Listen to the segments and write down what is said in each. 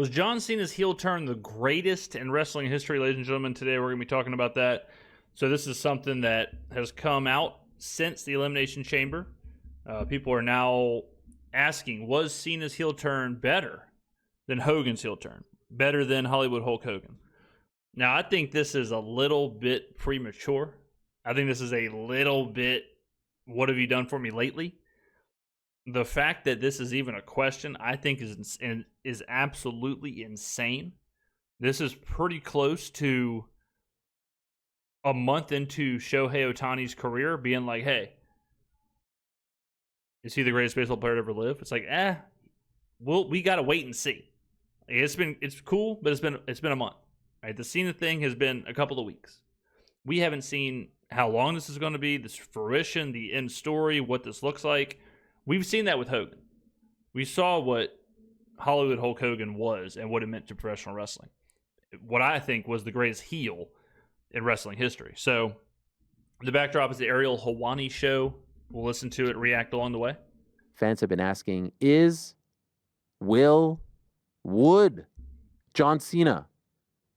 Was John Cena's heel turn the greatest in wrestling history, ladies and gentlemen? Today we're going to be talking about that. So this is something that has come out since the Elimination Chamber. People are now asking, was Cena's heel turn better than Hogan's heel turn? Better than Hollywood Hulk Hogan? Now, I think this is a little bit premature. I think this is a little bit, what have you done for me lately? The fact that this is even a question, I think is absolutely insane. This is pretty close to a month into Shohei Ohtani's career being like, hey, is he the greatest baseball player to ever live? It's like, we got to wait and see. It's cool, but it's been a month. Right? The Cena thing has been a couple of weeks. We haven't seen how long this is going to be, this fruition, the end story, what this looks like. We've seen that with Hogan. We saw what Hollywood Hulk Hogan was and what it meant to professional wrestling. What I think was the greatest heel in wrestling history. So the backdrop is the Ariel Helwani show. We'll listen to it, react along the way. Fans have been asking, would John Cena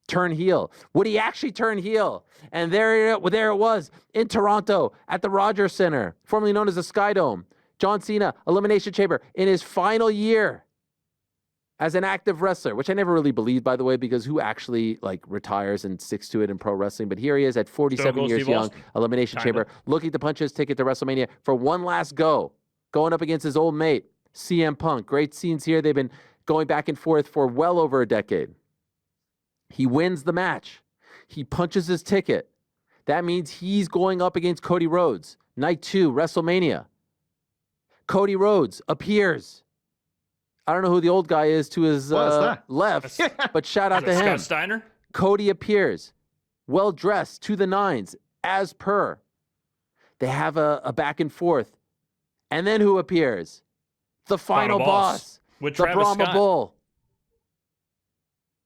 turn heel? Would he actually turn heel? And there it was in Toronto at the Rogers Center, formerly known as the Sky Dome. John Cena, Elimination Chamber, in his final year as an active wrestler, which I never really believed, by the way, because who actually retires and sticks to it in pro wrestling? But here he is at 47 years young, Elimination Chamber, looking to punch his ticket to WrestleMania for one last go, going up against his old mate, CM Punk. Great scenes here. They've been going back and forth for well over a decade. He wins the match. He punches his ticket. That means he's going up against Cody Rhodes. Night 2, WrestleMania. Cody Rhodes appears. I don't know who the old guy is to his left, but shout out to him. Scott Steiner? Cody appears, well-dressed, to the nines, as per. They have a back and forth. And then who appears? The final boss. With the Travis Brahma Scott. Bull.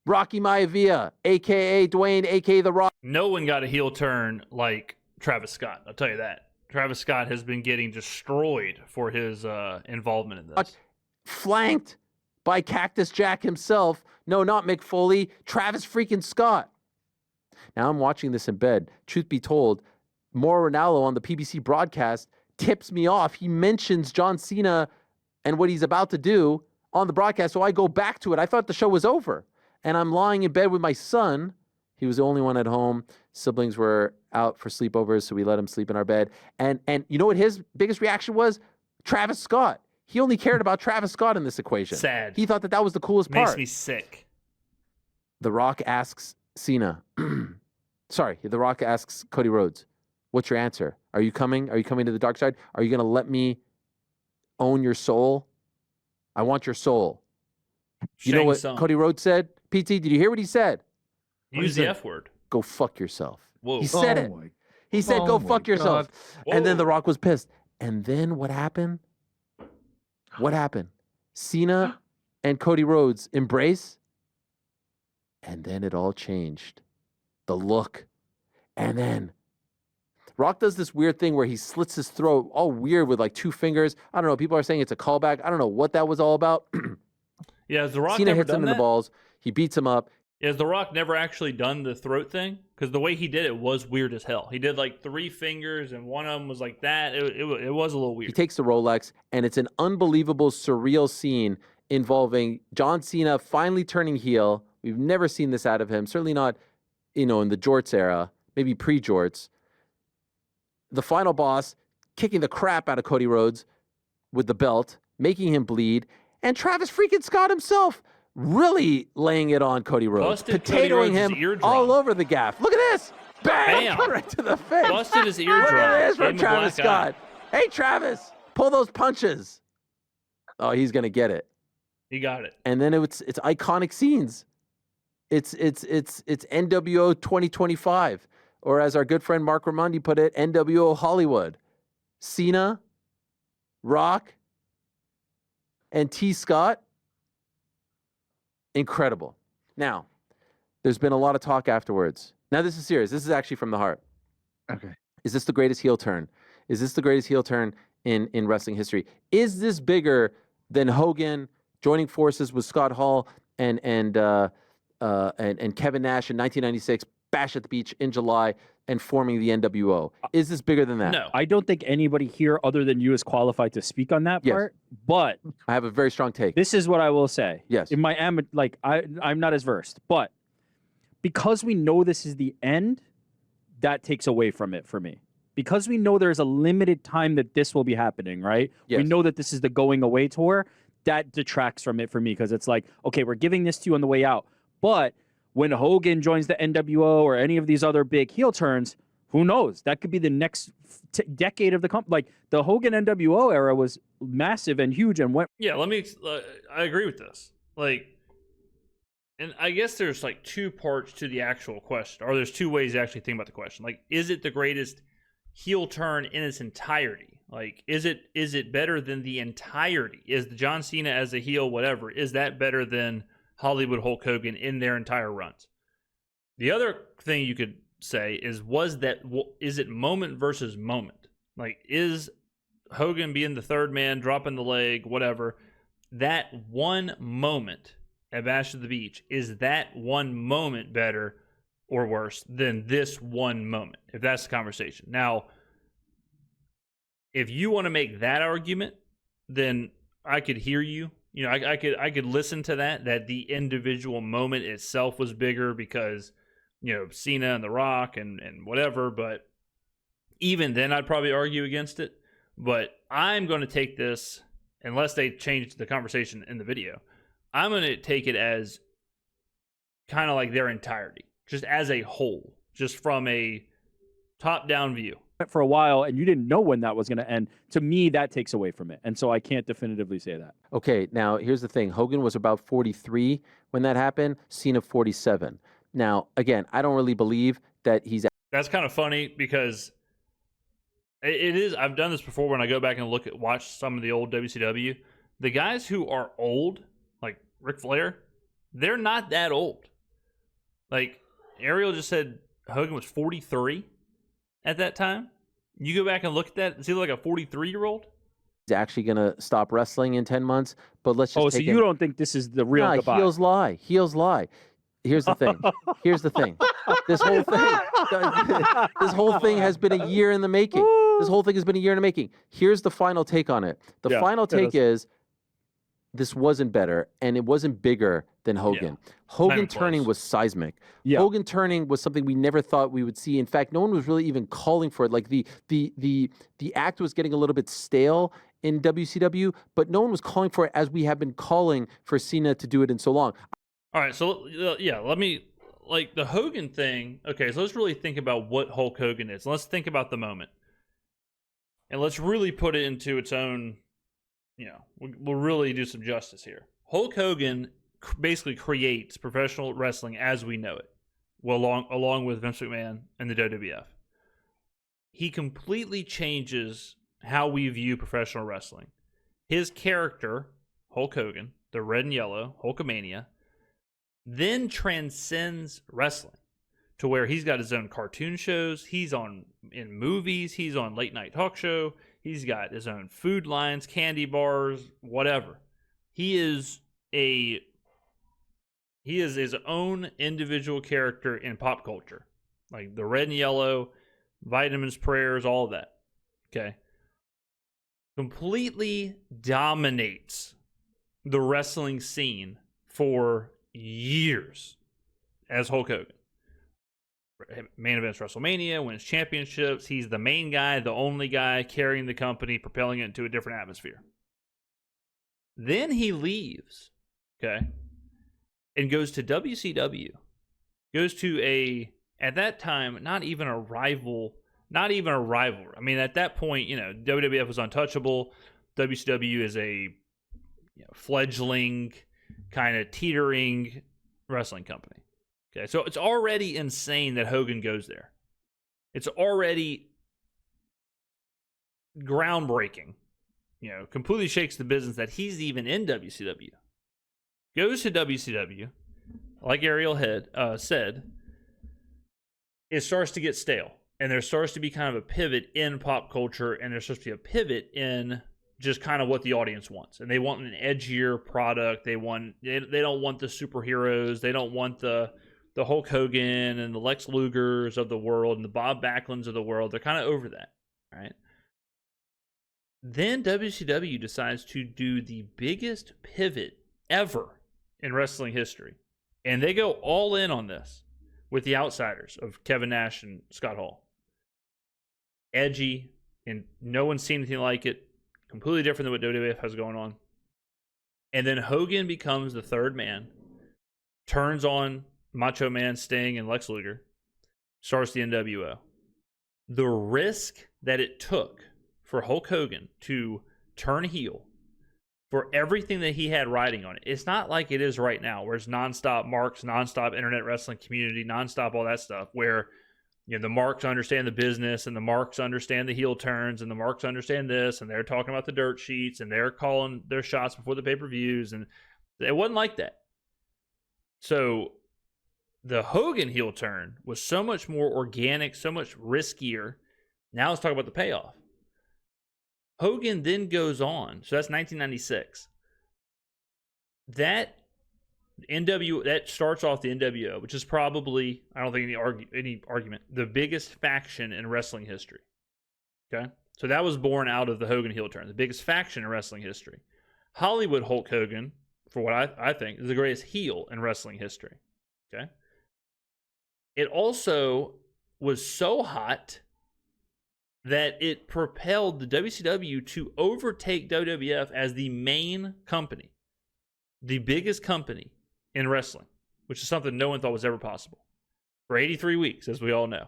Rocky Maivia, a.k.a. Dwayne, a.k.a. The Rock. No one got a heel turn like Travis Scott. I'll tell you that. Travis Scott has been getting destroyed for his involvement in this. Flanked by Cactus Jack himself. No, not Mick Foley. Travis freaking Scott. Now I'm watching this in bed. Truth be told, Mauro Ranallo on the PBC broadcast tips me off. He mentions John Cena and what he's about to do on the broadcast, so I go back to it. I thought the show was over. And I'm lying in bed with my son. He was the only one at home. Siblings were out for sleepovers, so we let him sleep in our bed. And you know what his biggest reaction was? Travis Scott. He only cared about Travis Scott in this equation. Sad. He thought that was the coolest part. Makes me sick. The Rock asks Cena. The Rock asks Cody Rhodes, what's your answer? Are you coming? Are you coming to the dark side? Are you going to let me own your soul? I want your soul. You know what Cody Rhodes said? PT, did you hear what he said? Use the F word. Go fuck yourself. Whoa. He said it. He said, go fuck yourself. And then The Rock was pissed. And then what happened? What happened? Cena and Cody Rhodes embrace. And then it all changed. The look. And then Rock does this weird thing where he slits his throat all weird with 2 fingers. I don't know. People are saying it's a callback. I don't know what that was all about. Yeah, has The Rock Cena never hits done him in that? the balls. He beats him up. Has The Rock never actually done the throat thing? Because the way he did it was weird as hell. He did 3 fingers, and one of them was like that. It was a little weird. He takes the Rolex, and it's an unbelievable, surreal scene involving John Cena finally turning heel. We've never seen this out of him. Certainly not, in the Jorts era, maybe pre-Jorts. The final boss kicking the crap out of Cody Rhodes with the belt, making him bleed, and Travis freaking Scott himself really laying it on Cody Rhodes, potatoing him all over the gaff. Look at this. Bam! Right to the face. Busted his eardrum. Look at this from Travis Scott. Hey, Travis, pull those punches. Oh, he's going to get it. He got it. And then it's iconic scenes. It's NWO 2025, or as our good friend Mark Raimondi put it, NWO Hollywood. Cena, Rock, and T. Scott. Incredible. Now, there's been a lot of talk afterwards. Now, this is serious. This is actually from the heart. Okay. Is this the greatest heel turn? Is this the greatest heel turn in wrestling history? Is this bigger than Hogan joining forces with Scott Hall and Kevin Nash in 1996, Bash at the Beach in July, and forming the NWO. Is this bigger than that? No. I don't think anybody here other than you is qualified to speak on that Yes. part. But I have a very strong take. this is what I will say. Yes. In my I'm not as versed, but because we know this is the end, that takes away from it for me. Because we know there's a limited time that this will be happening, right? Yes. We know that this is the going away tour. That detracts from it for me because it's like, okay, we're giving this to you on the way out. But when Hogan joins the NWO or any of these other big heel turns, who knows? That could be the next decade of the company. Like the Hogan NWO era was massive and huge and went. Yeah, I agree with this. Like, and I guess there's like two parts to the actual question, or there's two ways to actually think about the question. Like, is it the greatest heel turn in its entirety? Like, is it better than the entirety? Is the John Cena as a heel, whatever, is that better than Hollywood Hulk Hogan in their entire runs? The other thing you could say is it moment versus moment? Like, is Hogan being the third man, dropping the leg, whatever, that one moment at Bash at the Beach, is that one moment better or worse than this one moment? If that's the conversation. Now, if you want to make that argument, then I could hear you. You know, I could listen to that the individual moment itself was bigger because, you know, Cena and The Rock and whatever, but even then I'd probably argue against it. But I'm going to take this, unless they change the conversation in the video, I'm going to take it as kind of like their entirety, just as a whole, just from a top-down view. For a while and you didn't know when that was going to end. To me, that takes away from it. And so I can't definitively say that. Okay, now here's the thing. Hogan was about 43 when that happened, Cena 47. Now, again, I don't really believe that he's... That's kind of funny because it is. I've done this before when I go back and watch some of the old WCW. The guys who are old, like Ric Flair, they're not that old. Like, Ariel just said Hogan was 43 at that time. You go back and look at that, it's either like a 43-year-old. He's actually going to stop wrestling in 10 months, but let's just so you don't think this is the real goodbye? Heels lie. Heels lie. Here's the thing. This whole thing has been a year in the making. Here's the final take on it. The final take is this wasn't better, and it wasn't bigger than Hogan. Yeah. Hogan turning was seismic. Yeah. Hogan turning was something we never thought we would see. In fact, no one was really even calling for it. Like the act was getting a little bit stale in WCW, but no one was calling for it as we have been calling for Cena to do it in so long. All right, so yeah, let me, like, the Hogan thing. Okay, so let's really think about what Hulk Hogan is. Let's think about the moment, and let's really put it into its own. You know, we'll really do some justice here. Hulk Hogan basically creates professional wrestling as we know it, well, along with Vince McMahon and the WWF. He completely changes how we view professional wrestling. His character, Hulk Hogan, the red and yellow, Hulkamania, then transcends wrestling to where he's got his own cartoon shows, he's in movies, he's on late night talk show, he's got his own food lines, candy bars, whatever. He is his own individual character in pop culture. Like the red and yellow, vitamins, prayers, all of that. Okay. Completely dominates the wrestling scene for years as Hulk Hogan. Main events WrestleMania, wins championships. He's the main guy, the only guy carrying the company, propelling it into a different atmosphere. Then he leaves, okay, and goes to WCW. Goes to at that time, not even a rival. I mean, at that point, WWF was untouchable. WCW is a fledgling, kind of teetering wrestling company. Okay, so it's already insane that Hogan goes there. It's already groundbreaking. Completely shakes the business that he's even in WCW. Goes to WCW, like Ariel said, it starts to get stale. And there starts to be kind of a pivot in pop culture, and there's supposed to be a pivot in just kind of what the audience wants, and they want an edgier product. They don't want the superheroes. They don't want the Hulk Hogan and the Lex Lugers of the world and the Bob Backlunds of the world. They're kind of over that, right? Then WCW decides to do the biggest pivot ever in wrestling history, and they go all in on this with the Outsiders of Kevin Nash and Scott Hall. Edgy, and no one's seen anything like it. Completely different than what WWF has going on. And then Hogan becomes the third man, turns on Macho Man, Sting, and Lex Luger, starts the NWO. The risk that it took for Hulk Hogan to turn heel for everything that he had riding on it, it's not like it is right now, where it's nonstop marks, nonstop internet wrestling community, nonstop all that stuff, where the marks understand the business, and the marks understand the heel turns, and the marks understand this, and they're talking about the dirt sheets, and they're calling their shots before the pay-per-views, and it wasn't like that. So the Hogan heel turn was so much more organic, so much riskier. Now let's talk about the payoff. Hogan then goes on, so that's 1996. That starts off the NWO, which is probably, I don't think any argument, the biggest faction in wrestling history. Okay? So that was born out of the Hogan heel turn, the biggest faction in wrestling history. Hollywood Hulk Hogan, for what I think, is the greatest heel in wrestling history. Okay? It also was so hot that it propelled the WCW to overtake WWF as the main company, the biggest company in wrestling, which is something no one thought was ever possible. For 83 weeks, as we all know.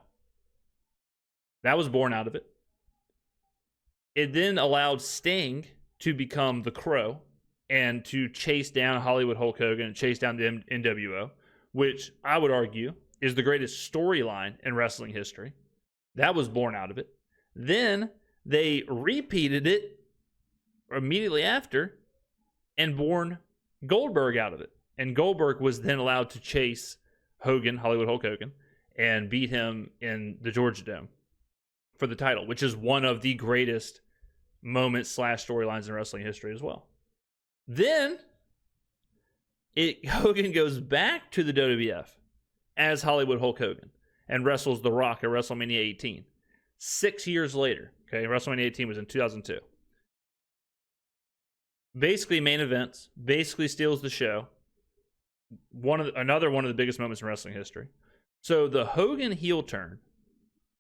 That was born out of it. It then allowed Sting to become the Crow and to chase down Hollywood Hulk Hogan and chase down the NWO, which I would argue is the greatest storyline in wrestling history. That was born out of it. Then they repeated it immediately after and born Goldberg out of it. And Goldberg was then allowed to chase Hogan, Hollywood Hulk Hogan, and beat him in the Georgia Dome for the title, which is one of the greatest moments / storylines in wrestling history as well. Then Hogan goes back to the WWF as Hollywood Hulk Hogan and wrestles The Rock at WrestleMania 18. 6 years later, okay, WrestleMania 18 was in 2002. Basically main events, basically steals the show. Another one of the biggest moments in wrestling history. So the Hogan heel turn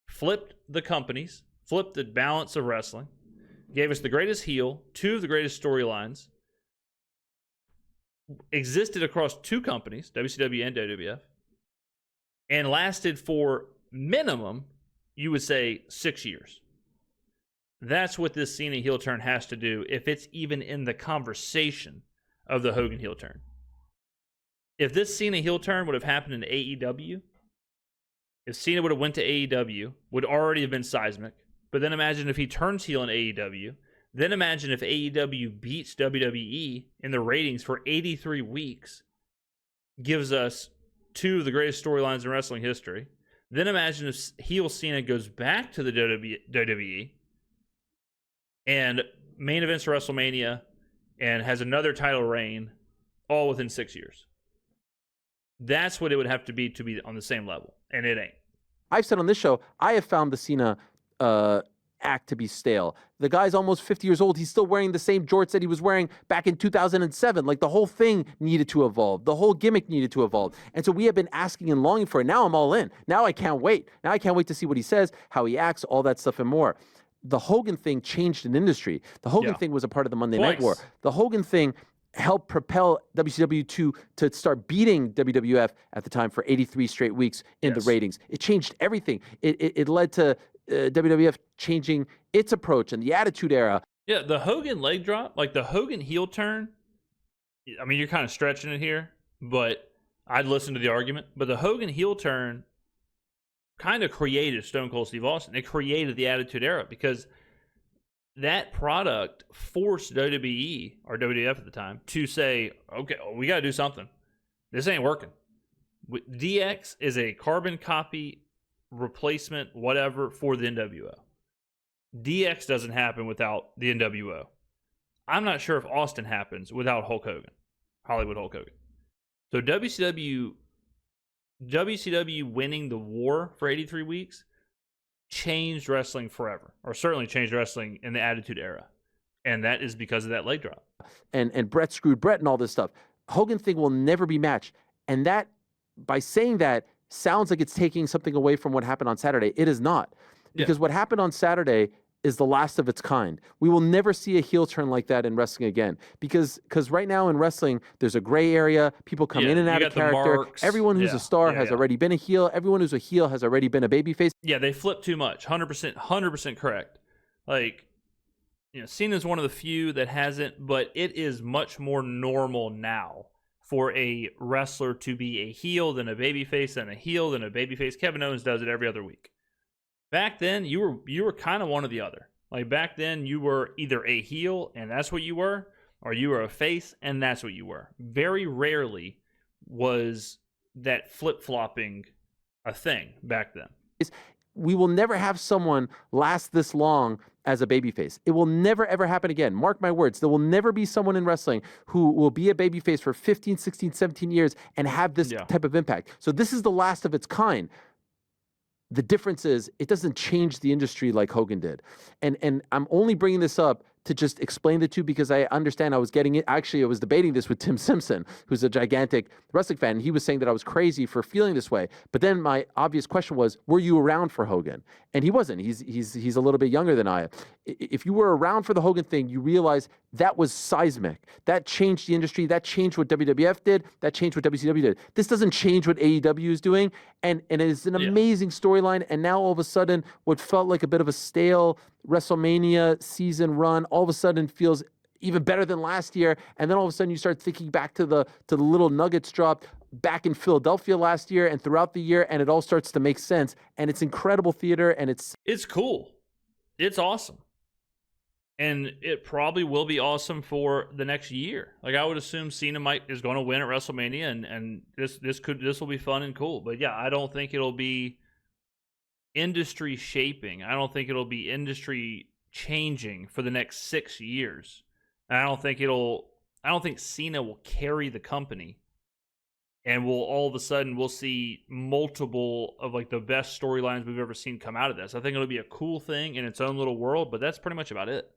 flipped the companies, flipped the balance of wrestling, gave us the greatest heel, two of the greatest storylines, existed across two companies, WCW and WWF, and lasted for minimum, you would say, 6 years. That's what this Cena heel turn has to do if it's even in the conversation of the Hogan heel turn. If this Cena heel turn would have happened in AEW, if Cena would have went to AEW, would already have been seismic. But then imagine if he turns heel in AEW. Then imagine if AEW beats WWE in the ratings for 83 weeks, gives us two of the greatest storylines in wrestling history. Then imagine if heel Cena goes back to the WWE and main events WrestleMania and has another title reign all within 6 years. That's what it would have to be on the same level, and it ain't. I've said on this show, I have found the Cena act to be stale. The guy's almost 50 years old. He's still wearing the same jorts that he was wearing back in 2007. Like, the whole thing needed to evolve. The whole gimmick needed to evolve. And so we have been asking and longing for it. Now I'm all in. Now I can't wait. Now I can't wait to see what he says, how he acts, all that stuff and more. The Hogan thing changed an industry. The Hogan thing was a part of the Monday Night War. The Hogan thing helped propel WCW to start beating WWF at the time for 83 straight weeks in the ratings. It changed everything. It led to WWF changing its approach and the Attitude Era. Yeah, the Hogan leg drop, like the Hogan heel turn, I mean, you're kind of stretching it here, but I'd listen to the argument. But the Hogan heel turn kind of created Stone Cold Steve Austin. It created the Attitude Era because that product forced WWE, or WWF at the time, to say, okay, we got to do something. This ain't working. DX is a carbon copy replacement, whatever, for the NWO. DX doesn't happen without the NWO. I'm not sure if Austin happens without Hulk Hogan, Hollywood Hulk Hogan. So WCW winning the war for 83 weeks changed wrestling forever, or certainly changed wrestling in the Attitude Era. And that is because of that leg drop. And Brett screwed Brett and all this stuff. Hogan thing will never be matched. And that, by saying that, sounds like it's taking something away from what happened on Saturday. It is not. Because what happened on Saturday is the last of its kind. We will never see a heel turn like that in wrestling again. Because right now in wrestling, there's a gray area. People come in and out of character. Everyone who's a star has already been a heel. Everyone who's a heel has already been a babyface. Yeah, they flip too much. 100% correct. Like, Cena's one of the few that hasn't, but it is much more normal now for a wrestler to be a heel than a babyface, and a heel than a babyface. Kevin Owens does it every other week. Back then, you were kind of one or the other. Like, back then, you were either a heel, and that's what you were, or you were a face, and that's what you were. Very rarely was that flip-flopping a thing back then. We will never have someone last this long as a babyface. It will never, ever happen again. Mark my words. There will never be someone in wrestling who will be a babyface for 15, 16, 17 years and have this type of impact. So this is the last of its kind. The difference is it doesn't change the industry like Hogan did. And I'm only bringing this up to just explain the two because I understand I was getting it. Actually, I was debating this with Tim Simpson, who's a gigantic wrestling fan. And he was saying that I was crazy for feeling this way. But then my obvious question was, were you around for Hogan? And he wasn't. He's a little bit younger than I am. If you were around for the Hogan thing, you realize that was seismic. That changed the industry. That changed what WWF did. That changed what WCW did. This doesn't change what AEW is doing. And it is an amazing storyline. And now all of a sudden, what felt like a bit of a stale WrestleMania season run all of a sudden feels even better than last year. And then all of a sudden you start thinking back to the little nuggets dropped back in Philadelphia last year and throughout the year, and it all starts to make sense. And it's incredible theater, and it's cool. It's awesome. And it probably will be awesome for the next year. Like, I would assume Cena is going to win at WrestleMania, and this will be fun and cool. But yeah, I don't think it'll be industry shaping. I don't think it'll be industry changing for the next 6 years. And I don't think Cena will carry the company, and we'll see multiple of like the best storylines we've ever seen come out of this. I think it'll be a cool thing in its own little world, but that's pretty much about it.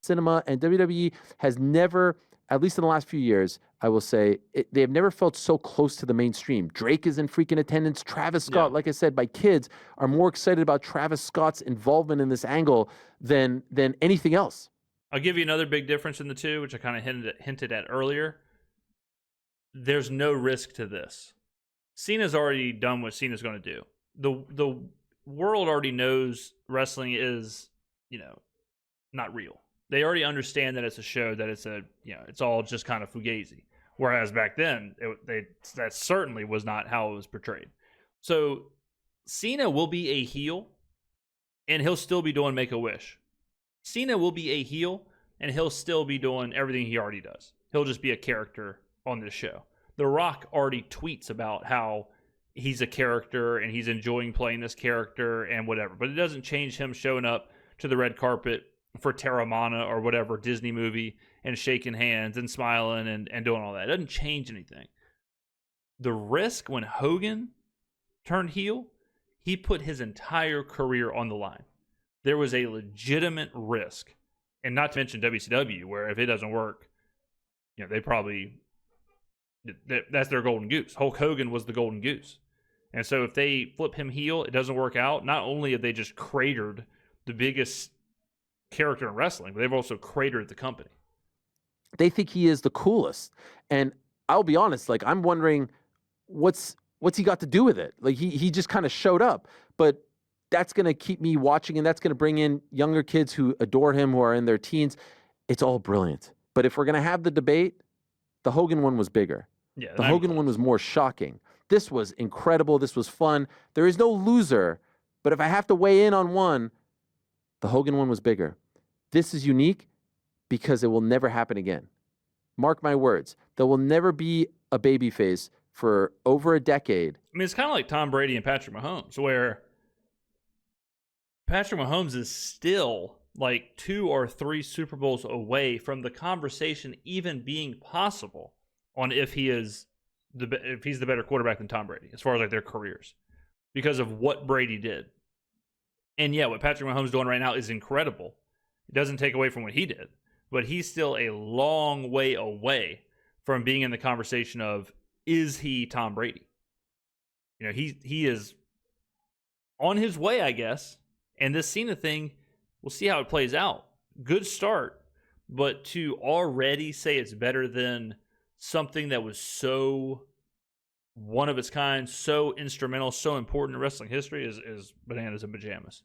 Cinema and WWE has never, at least in the last few years, I will say, they have never felt so close to the mainstream. Drake is in freaking attendance. Travis Scott, like I said, my kids are more excited about Travis Scott's involvement in this angle than anything else. I'll give you another big difference in the two, which I kind of hinted at earlier. There's no risk to this. Cena's already done what Cena's going to do. The world already knows wrestling is, not real. They already understand that it's a show, that it's all just kind of fugazi. Whereas back then, that certainly was not how it was portrayed. So Cena will be a heel, and he'll still be doing Make-A-Wish. Cena will be a heel, and he'll still be doing everything he already does. He'll just be a character on this show. The Rock already tweets about how he's a character, and he's enjoying playing this character and whatever. But it doesn't change him showing up to the red carpet for Terramana or whatever Disney movie and shaking hands and smiling and doing all that. It doesn't change anything. The risk when Hogan turned heel, he put his entire career on the line. There was a legitimate risk. And not to mention WCW, where if it doesn't work, they probably, that's their golden goose. Hulk Hogan was the golden goose. And so if they flip him heel, it doesn't work out. Not only have they just cratered the biggest character in wrestling, but they've also cratered the company. They think he is the coolest. And I'll be honest, like, I'm wondering what's he got to do with it? Like, he just kind of showed up, but that's going to keep me watching, and that's going to bring in younger kids who adore him, who are in their teens. It's all brilliant. But if we're going to have the debate, the Hogan one was bigger. Yeah, the Hogan one was more shocking. This was incredible. This was fun. There is no loser, but if I have to weigh in on one, the Hogan one was bigger. This is unique because it will never happen again. Mark my words. There will never be a babyface for over a decade. I mean, it's kind of like Tom Brady and Patrick Mahomes, where Patrick Mahomes is still like 2 or 3 Super Bowls away from the conversation even being possible on if he's the better quarterback than Tom Brady as far as like their careers because of what Brady did. And yeah, what Patrick Mahomes is doing right now is incredible. It doesn't take away from what he did, but he's still a long way away from being in the conversation of, is he Tom Brady? You know, he is on his way, I guess. And this Cena thing, we'll see how it plays out. Good start, but to already say it's better than something that was so one of its kind, so instrumental, so important in wrestling history is bananas and pajamas.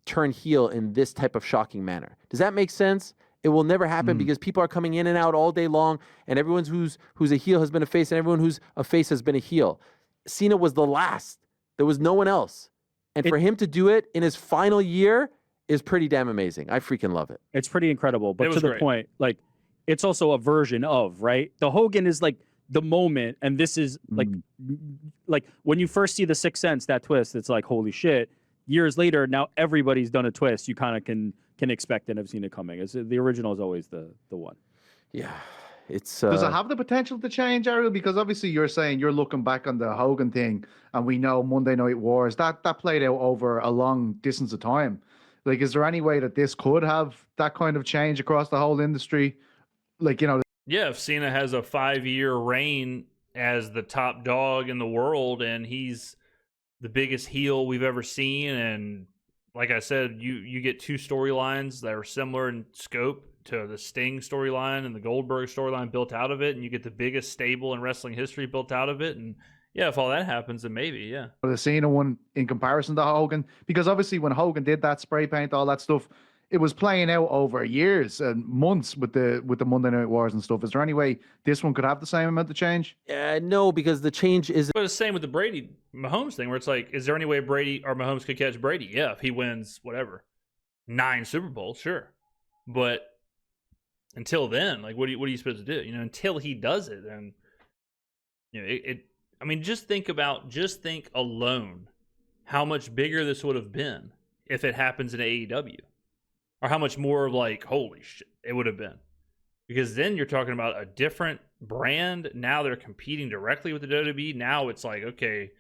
Turn heel in this type of shocking manner. Does that make sense? It will never happen because people are coming in and out all day long, and everyone who's a heel has been a face, and everyone who's a face has been a heel. Cena was the last. There was no one else. And for him to do it in his final year is pretty damn amazing. I freaking love it. It's pretty incredible. But to the great. point, like, it's also a version of, right? The Hogan is like the moment, and this is like when you first see the Sixth Sense, that twist, it's like, holy shit. Years later, now everybody's done a twist. You kind of can expect and have seen it coming. The original is always the one. Yeah. It's Does it have the potential to change, Ariel? Because obviously you're saying you're looking back on the Hogan thing, and we know Monday Night Wars, that played out over a long distance of time. Like, is there any way that this could have that kind of change across the whole industry? Like, you know. Yeah, if Cena has a 5-year reign as the top dog in the world and he's the biggest heel we've ever seen, and like I said, you get 2 storylines that are similar in scope to the Sting storyline and the Goldberg storyline built out of it, and you get the biggest stable in wrestling history built out of it. And yeah, if all that happens, then maybe, yeah. The Cena one in comparison to Hogan, because obviously when Hogan did that spray paint, all that stuff, it was playing out over years and months with the Monday Night Wars and stuff. Is there any way this one could have the same amount of change? no, because the change is. But it's the same with the Brady Mahomes thing, where it's like, is there any way Brady or Mahomes could catch Brady? Yeah, if he wins whatever 9 Super Bowls, sure. But until then, like, what are you supposed to do? You know, until he does it, and you know, I mean, just think alone how much bigger this would have been if it happens in AEW, or how much more like, holy shit, it would have been. Because then you're talking about a different brand. Now they're competing directly with the WWE. Now it's like, okay,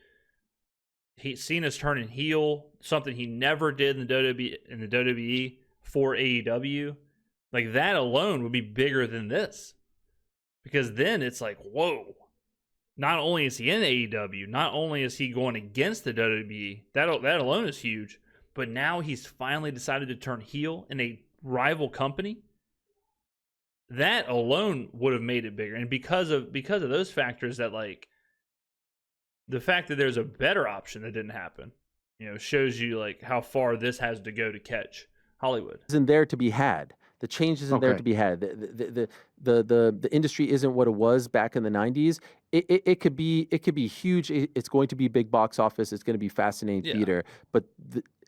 Cena's turning heel, something he never did in the WWE for AEW. Like, that alone would be bigger than this. Because then it's like, whoa. Not only is he in AEW, not only is he going against the WWE, that alone is huge, but now he's finally decided to turn heel in a rival company. That alone would have made it bigger. And because of those factors, that, like, the fact that there's a better option that didn't happen, you know, shows you like how far this has to go to catch Hollywood. Isn't there to be had. The change isn't there to be had. The industry isn't what it was back in the 90s. It could be huge. It's going to be big box office. It's going to be fascinating theater. But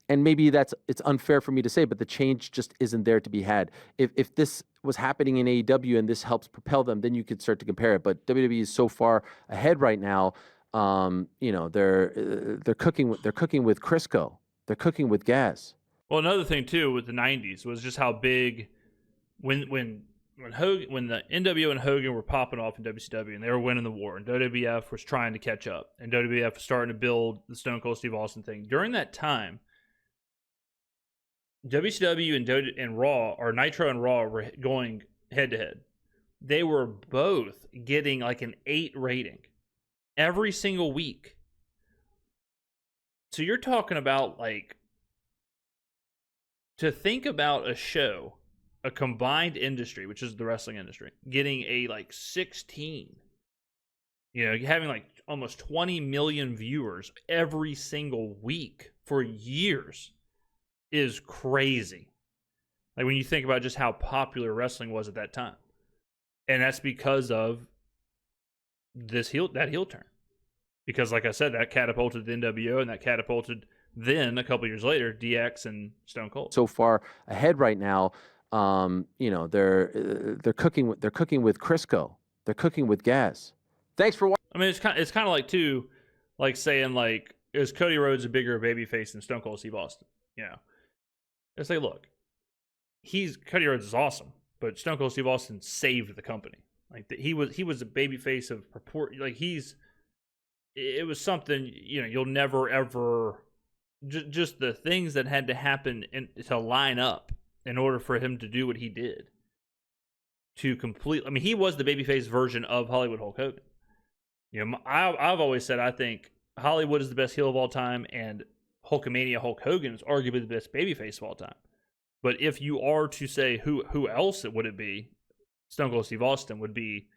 and maybe it's unfair for me to say, but the change just isn't there to be had. If this was happening in AEW and this helps propel them, then you could start to compare it. But WWE is so far ahead right now. You know, they're cooking with Crisco. They're cooking with gas. Well, another thing too with the 90s was just how big when the NWO and Hogan were popping off in WCW and they were winning the war, and WWF was trying to catch up, and WWF was starting to build the Stone Cold Steve Austin thing. During that time, WCW and Raw, or Nitro and Raw, were going head to head. They were both getting like an 8 rating every single week. So you're talking about, like, to think about a show, a combined industry, which is the wrestling industry, getting a like 16, you know, having like almost 20 million viewers every single week for years is crazy. Like, when you think about just how popular wrestling was at that time. And that's because of that heel turn. Because, like I said, that catapulted the NWO, and that catapulted then, a couple years later, DX and Stone Cold. So far ahead right now, you know, they're cooking with Crisco. They're cooking with gas. Thanks for watching. I mean, it's kind of like, too, like saying, like, is Cody Rhodes a bigger babyface than Stone Cold Steve Austin? You know, It's like, look, Cody Rhodes is awesome, but Stone Cold Steve Austin saved the company. Like he was a babyface of purport. Like it was something, you know, you'll never ever. Just the things that had to happen to line up in order for him to do what he did. To complete, I mean, he was the babyface version of Hollywood Hulk Hogan. You know, I've always said I think Hollywood is the best heel of all time, and Hulkamania Hulk Hogan is arguably the best babyface of all time. But if you are to say who else would it be, Stone Cold Steve Austin would be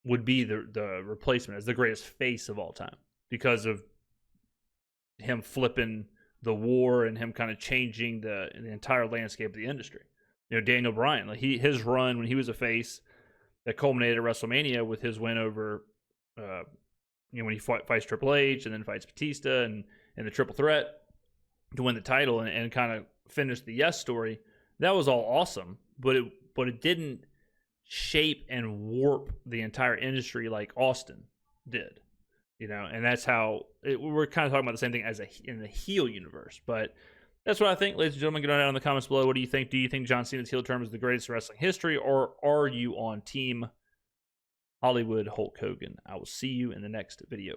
the replacement as the greatest face of all time because of him flipping the war and him kind of changing the entire landscape of the industry. You know, Daniel Bryan, like his run when he was a face that culminated at WrestleMania with his win over, you know, when he fights Triple H and then fights Batista and the triple threat to win the title and kind of finish the Yes story. That was all awesome, but it didn't shape and warp the entire industry like Austin did. You know, and that's how we're kind of talking about the same thing as in the heel universe. But that's what I think, ladies and gentlemen. Get on down in the comments below. What do you think? Do you think John Cena's heel turn is the greatest in wrestling history, or are you on Team Hollywood Hulk Hogan? I will see you in the next video.